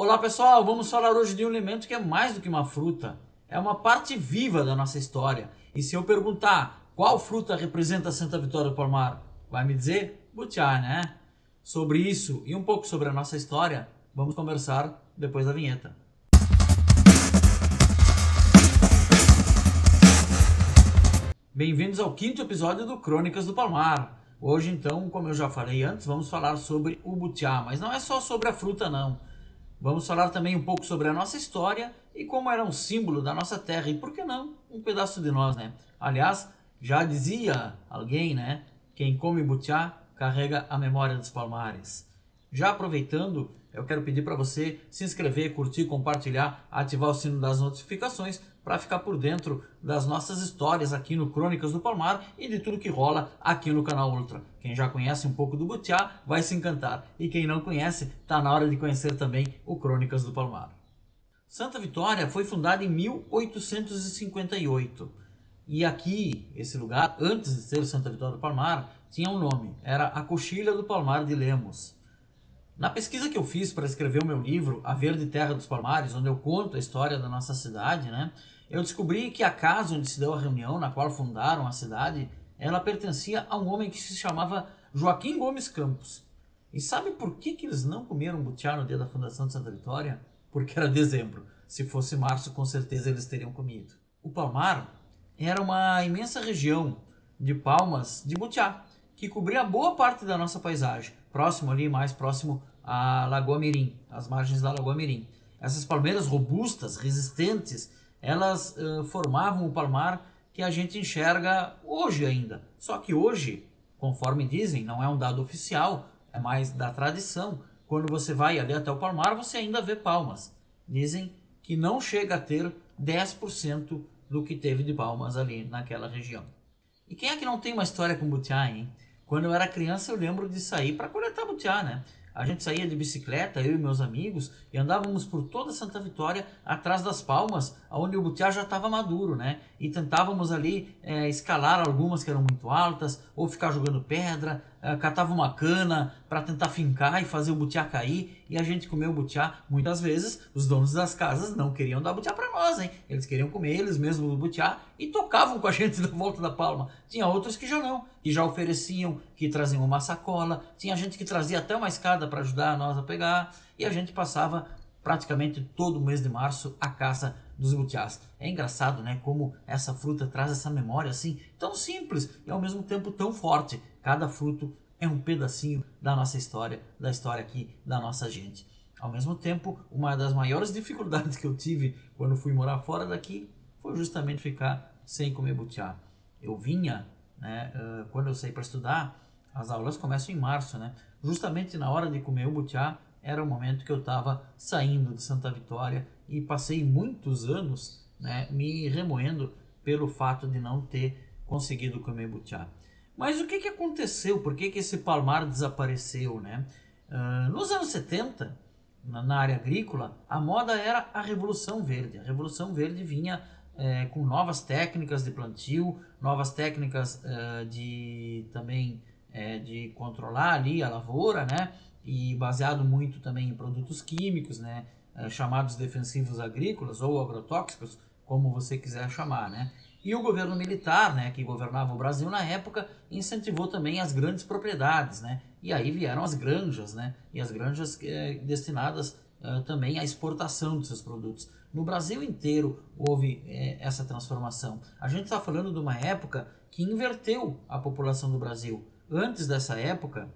Olá pessoal, vamos falar hoje de um alimento que é mais do que uma fruta, é uma parte viva da nossa história. E se eu perguntar qual fruta representa Santa Vitória do Palmar, vai me dizer butiá, né? Sobre isso e um pouco sobre a nossa história, vamos conversar depois da vinheta. Bem-vindos ao quinto episódio do Crônicas do Palmar. Hoje então, como eu já falei antes, vamos falar sobre o butiá, mas não é só sobre a fruta não. Vamos falar também um pouco sobre a nossa história e como era um símbolo da nossa terra e, por que não, um pedaço de nós, né? Aliás, já dizia alguém, né? Quem come butiá carrega a memória dos palmares. Já aproveitando, eu quero pedir para você se inscrever, curtir, compartilhar, ativar o sino das notificações para ficar por dentro das nossas histórias aqui no Crônicas do Palmar e de tudo que rola aqui no canal Ultra. Quem já conhece um pouco do butiá vai se encantar e quem não conhece, está na hora de conhecer também o Crônicas do Palmar. Santa Vitória foi fundada em 1858 e aqui, esse lugar, antes de ser Santa Vitória do Palmar, tinha um nome, era a Coxilha do Palmar de Lemos. Na pesquisa que eu fiz para escrever o meu livro, A Verde Terra dos Palmares, onde eu conto a história da nossa cidade, né, eu descobri que a casa onde se deu a reunião, na qual fundaram a cidade, ela pertencia a um homem que se chamava Joaquim Gomes Campos. E sabe por que eles não comeram butiá no dia da fundação de Santa Vitória? Porque era dezembro. Se fosse março, com certeza eles teriam comido. O Palmar era uma imensa região de palmas de butiá, que cobria boa parte da nossa paisagem, próximo ali, mais próximo à Lagoa Mirim, às margens da Lagoa Mirim. Essas palmeiras robustas, resistentes, elas formavam o palmar que a gente enxerga hoje ainda. Só que hoje, conforme dizem, não é um dado oficial, é mais da tradição. Quando você vai ali até o palmar, você ainda vê palmas. Dizem que não chega a ter 10% do que teve de palmas ali naquela região. E quem é que não tem uma história com butiá, hein? Quando eu era criança eu lembro de sair para coletar butiá, né? A gente saía de bicicleta, eu e meus amigos, e andávamos por toda Santa Vitória, atrás das palmas, onde o butiá já estava maduro, né? E tentávamos ali escalar algumas que eram muito altas, ou ficar jogando pedra, catava uma cana para tentar fincar e fazer o butiá cair, e a gente comeu o butiá. Muitas vezes os donos das casas não queriam dar butiá para nós, hein? Eles queriam comer eles mesmos o butiá e tocavam com a gente da volta da palma. Tinha outros que já não, que já ofereciam, que traziam uma sacola, tinha gente que trazia até uma escada para ajudar nós a pegar, e a gente passava praticamente todo o mês de março a caça dos butiás. É engraçado, né, como essa fruta traz essa memória assim, tão simples e ao mesmo tempo tão forte. Cada fruto é um pedacinho da nossa história, da história aqui da nossa gente. Ao mesmo tempo, uma das maiores dificuldades que eu tive quando fui morar fora daqui foi justamente ficar sem comer butiá. Eu vinha, né, quando eu saí para estudar, as aulas começam em março, né? Justamente na hora de comer o butiá, era o momento que eu estava saindo de Santa Vitória e passei muitos anos, né, me remoendo pelo fato de não ter conseguido comer butiá. Mas o que aconteceu? Por que esse palmar desapareceu, né? Nos anos 70, na área agrícola, a moda era a Revolução Verde. A Revolução Verde vinha com novas técnicas de plantio, novas técnicas de também de controlar ali a lavoura, né? E baseado muito também em produtos químicos, né? Chamados defensivos agrícolas ou agrotóxicos, como você quiser chamar, né? E o governo militar, né, que governava o Brasil na época, incentivou também as grandes propriedades, né? E aí vieram as granjas, né? E as granjas destinadas também à exportação de seus produtos. No Brasil inteiro houve essa transformação. A gente está falando de uma época que inverteu a população do Brasil. Antes dessa época,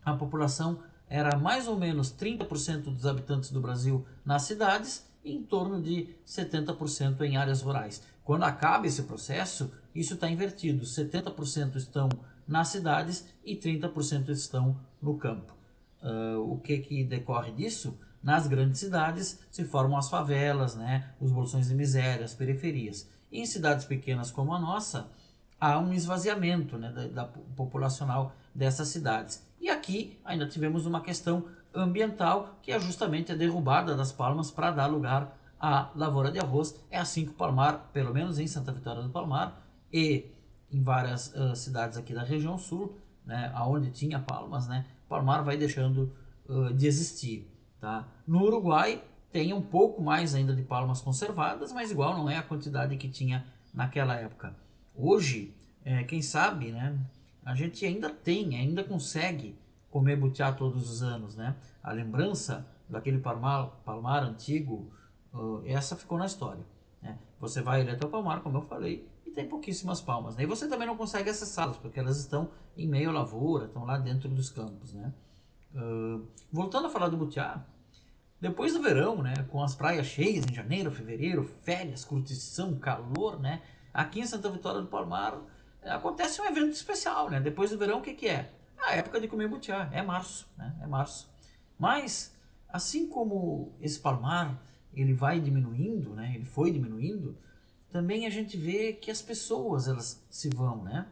a população era mais ou menos 30% dos habitantes do Brasil nas cidades e em torno de 70% em áreas rurais. Quando acaba esse processo, isso está invertido. 70% estão nas cidades e 30% estão no campo. O que decorre disso? Nas grandes cidades se formam as favelas, né? Os bolsões de miséria, as periferias. E em cidades pequenas como a nossa, há um esvaziamento, né, da populacional dessas cidades. E aqui ainda tivemos uma questão ambiental, que é justamente a derrubada das palmas para dar lugar à lavoura de arroz. É assim que o Palmar, pelo menos em Santa Vitória do Palmar e em várias cidades aqui da região sul, né, onde tinha palmas, né, o Palmar vai deixando de existir. tá? No Uruguai tem um pouco mais ainda de palmas conservadas, mas igual não é a quantidade que tinha naquela época. Hoje, quem sabe, né, a gente ainda consegue comer butiá todos os anos, né? A lembrança daquele palmar antigo, essa ficou na história, né? Você vai ali até o palmar, como eu falei, e tem pouquíssimas palmas, né? E você também não consegue acessá-las, porque elas estão em meio à lavoura, estão lá dentro dos campos, né? Voltando a falar do butiá, depois do verão, né, com as praias cheias em janeiro, fevereiro, férias, curtição, calor, né, aqui em Santa Vitória do Palmar acontece um evento especial, né? Depois do verão, o que que é? A época de comer butiá, é março, né? É março. Mas assim como esse palmar ele vai diminuindo, né? Ele foi diminuindo, também a gente vê que as pessoas elas se vão, né?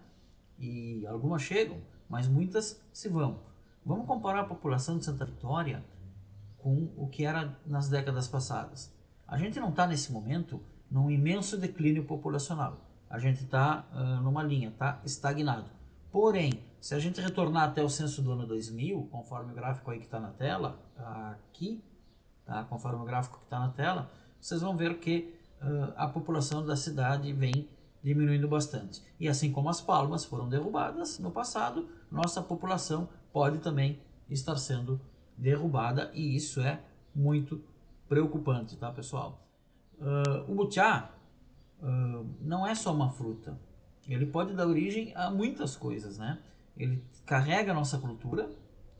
E algumas chegam, mas muitas se vão. Vamos comparar a população de Santa Vitória com o que era nas décadas passadas. A gente não está nesse momento num imenso declínio populacional. A gente está numa linha, está estagnado. Porém, se a gente retornar até o censo do ano 2000, conforme o gráfico aí que está na tela, aqui, tá? Conforme o gráfico que está na tela, vocês vão ver que a população da cidade vem diminuindo bastante. E assim como as palmas foram derrubadas no passado, nossa população pode também estar sendo derrubada e isso é muito preocupante, tá, pessoal? O butiá não é só uma fruta. Ele pode dar origem a muitas coisas, né? Ele carrega a nossa cultura,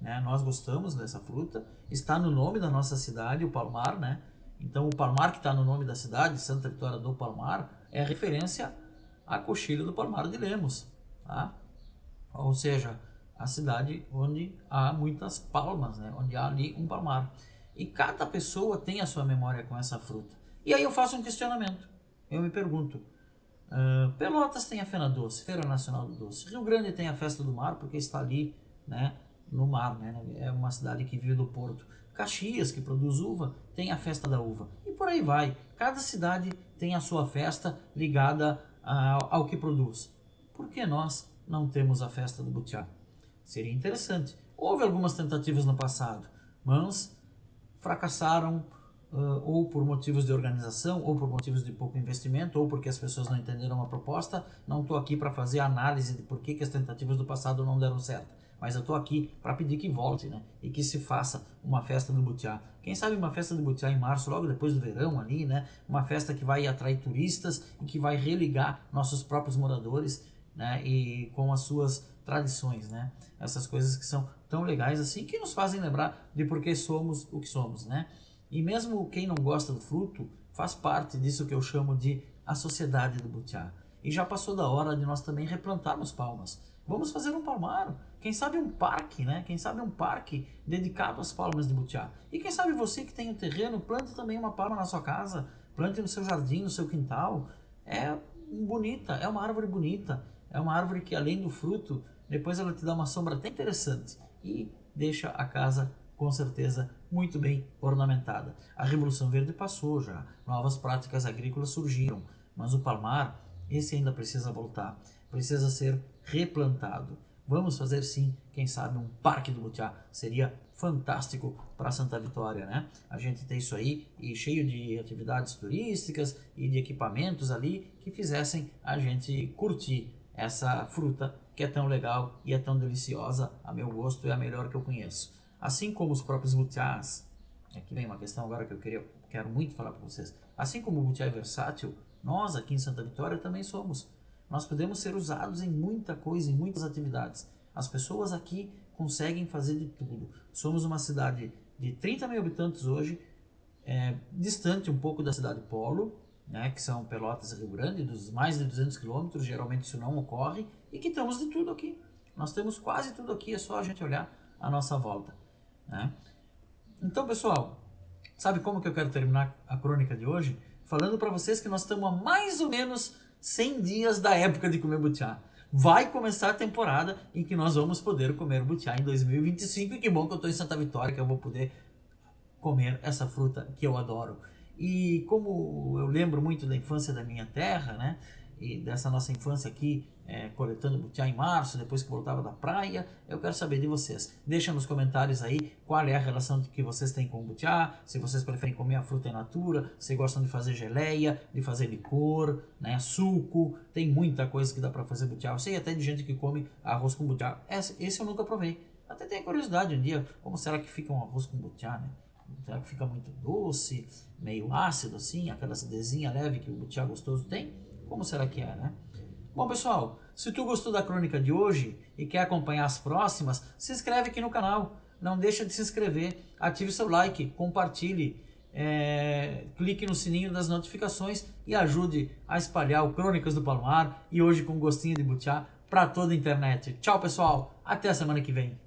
né? Nós gostamos dessa fruta. Está no nome da nossa cidade, o Palmar, né? Então, o Palmar que está no nome da cidade, Santa Vitória do Palmar, é referência à coxilha do Palmar de Lemos, tá? Ou seja, a cidade onde há muitas palmas, né? Onde há ali um palmar. E cada pessoa tem a sua memória com essa fruta. E aí eu faço um questionamento. Eu me pergunto, Pelotas tem a Fena Doce, Feira Nacional do Doce. Rio Grande tem a Festa do Mar, porque está ali, né, no mar, né? É uma cidade que vive do porto. Caxias, que produz uva, tem a Festa da Uva. E por aí vai. Cada cidade tem a sua festa ligada ao que produz. Por que nós não temos a Festa do Butiá? Seria interessante. Houve algumas tentativas no passado, mas fracassaram ou por motivos de organização, ou por motivos de pouco investimento, ou porque as pessoas não entenderam a proposta. Não estou aqui para fazer análise de por que as tentativas do passado não deram certo, mas eu estou aqui para pedir que volte, né? E que se faça uma festa do butiá. Quem sabe uma festa do butiá em março, logo depois do verão ali, né? Uma festa que vai atrair turistas e que vai religar nossos próprios moradores, né? E com as suas tradições, né? Essas coisas que são tão legais assim, que nos fazem lembrar de por que somos o que somos, né? E mesmo quem não gosta do fruto, faz parte disso que eu chamo de a sociedade do butiá. E já passou da hora de nós também replantarmos palmas. Vamos fazer um palmar, quem sabe um parque, né? Quem sabe um parque dedicado às palmas de butiá. E quem sabe você que tem um terreno, plante também uma palma na sua casa, plante no seu jardim, no seu quintal. É bonita, é uma árvore bonita, é uma árvore que além do fruto, depois ela te dá uma sombra até interessante e deixa a casa com certeza muito bem ornamentada. A Revolução Verde passou já, novas práticas agrícolas surgiram, mas o palmar, esse ainda precisa voltar, precisa ser replantado. Vamos fazer sim, quem sabe, um parque do butiá. Seria fantástico para Santa Vitória, né? A gente tem isso aí e cheio de atividades turísticas e de equipamentos ali que fizessem a gente curtir essa fruta que é tão legal e é tão deliciosa, a meu gosto é a melhor que eu conheço. Assim como os próprios butiás, aqui vem uma questão agora que quero muito falar para vocês. Assim como o butiá é versátil, nós aqui em Santa Vitória também somos. Nós podemos ser usados em muita coisa, em muitas atividades. As pessoas aqui conseguem fazer de tudo. Somos uma cidade de 30 mil habitantes hoje, distante um pouco da cidade polo, né, que são Pelotas e Rio Grande, dos mais de 200 quilômetros, geralmente isso não ocorre, e que temos de tudo aqui. Nós temos quase tudo aqui, é só a gente olhar à nossa volta, né? Então, pessoal, sabe como que eu quero terminar a crônica de hoje? Falando para vocês que nós estamos a mais ou menos 100 dias da época de comer butiá. Vai começar a temporada em que nós vamos poder comer butiá em 2025 e que bom que eu estou em Santa Vitória, que eu vou poder comer essa fruta que eu adoro. E como eu lembro muito da infância da minha terra, né? e dessa nossa infância aqui, coletando butiá em março, depois que voltava da praia. Eu quero saber de vocês. Deixa nos comentários aí qual é a relação que vocês têm com o butiá, se vocês preferem comer a fruta in natura, se gostam de fazer geleia, de fazer licor, né, suco. Tem muita coisa que dá para fazer butiá. Eu sei até de gente que come arroz com butiá. Esse eu nunca provei. Até tenho curiosidade um dia, como será que fica um arroz com butiá, né? Será que fica muito doce, meio ácido assim, aquela acidezinha leve que o butiá gostoso tem? Como será que é, né? Bom, pessoal, se tu gostou da crônica de hoje e quer acompanhar as próximas, se inscreve aqui no canal. Não deixa de se inscrever, ative seu like, compartilhe, clique no sininho das notificações e ajude a espalhar o Crônicas do Palmar e hoje com gostinho de butiá para toda a internet. Tchau, pessoal. Até a semana que vem.